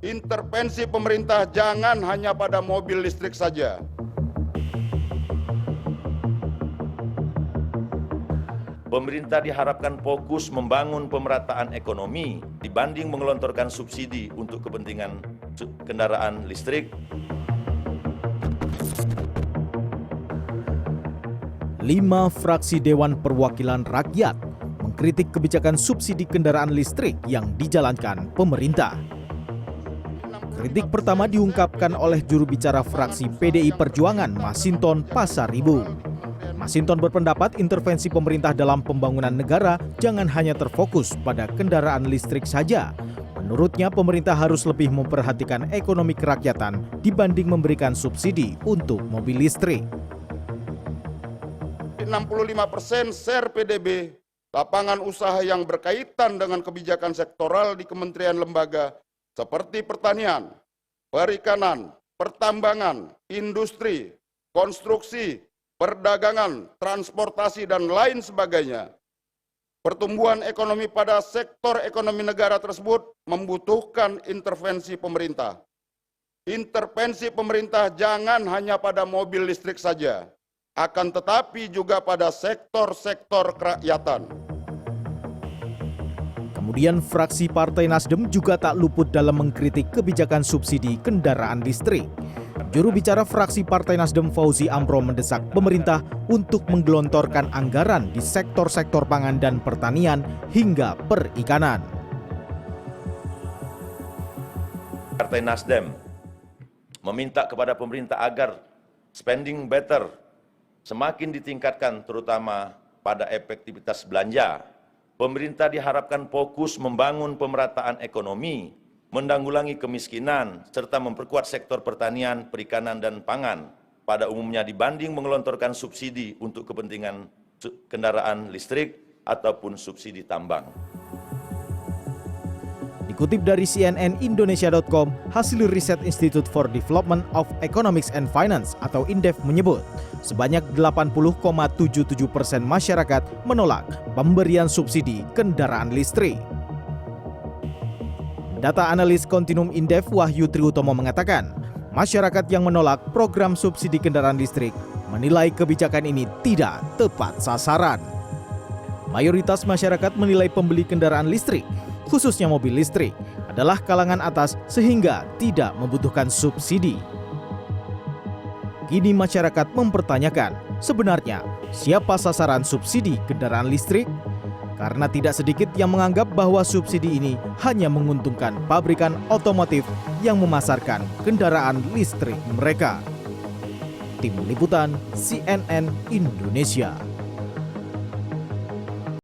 Intervensi pemerintah jangan hanya pada mobil listrik saja. Pemerintah diharapkan fokus membangun pemerataan ekonomi dibanding menggelontorkan subsidi untuk kepentingan kendaraan listrik. 5 fraksi Dewan Perwakilan Rakyat mengkritik kebijakan subsidi kendaraan listrik yang dijalankan pemerintah. Kritik pertama diungkapkan oleh juru bicara fraksi PDI Perjuangan, Masinton Pasaribu. Masinton berpendapat intervensi pemerintah dalam pembangunan negara jangan hanya terfokus pada kendaraan listrik saja. Menurutnya, pemerintah harus lebih memperhatikan ekonomi kerakyatan dibanding memberikan subsidi untuk mobil listrik. 65% share PDB, lapangan usaha yang berkaitan dengan kebijakan sektoral di kementerian lembaga seperti pertanian, perikanan, pertambangan, industri, konstruksi, perdagangan, transportasi, dan lain sebagainya. Pertumbuhan ekonomi pada sektor ekonomi negara tersebut membutuhkan intervensi pemerintah. Intervensi pemerintah jangan hanya pada mobil listrik saja, akan tetapi juga pada sektor-sektor kerakyatan. Kemudian fraksi Partai Nasdem juga tak luput dalam mengkritik kebijakan subsidi kendaraan listrik. Juru bicara fraksi Partai Nasdem Fauzi Amro mendesak pemerintah untuk menggelontorkan anggaran di sektor-sektor pangan dan pertanian hingga perikanan. Partai Nasdem meminta kepada pemerintah agar spending better semakin ditingkatkan terutama pada efektivitas belanja. Pemerintah diharapkan fokus membangun pemerataan ekonomi, menanggulangi kemiskinan, serta memperkuat sektor pertanian, perikanan, dan pangan pada umumnya dibanding menggelontorkan subsidi untuk kepentingan kendaraan listrik ataupun subsidi tambang. Dikutip dari cnnindonesia.com, hasil riset Institute for Development of Economics and Finance atau INDEF menyebut sebanyak 80,77% masyarakat menolak pemberian subsidi kendaraan listrik. Data analis Kontinum Indef Wahyu Triutomo mengatakan, masyarakat yang menolak program subsidi kendaraan listrik menilai kebijakan ini tidak tepat sasaran. Mayoritas masyarakat menilai pembeli kendaraan listrik, khususnya mobil listrik, adalah kalangan atas sehingga tidak membutuhkan subsidi. Kini masyarakat mempertanyakan, sebenarnya siapa sasaran subsidi kendaraan listrik? Karena tidak sedikit yang menganggap bahwa subsidi ini hanya menguntungkan pabrikan otomotif yang memasarkan kendaraan listrik mereka. Tim Liputan CNN Indonesia.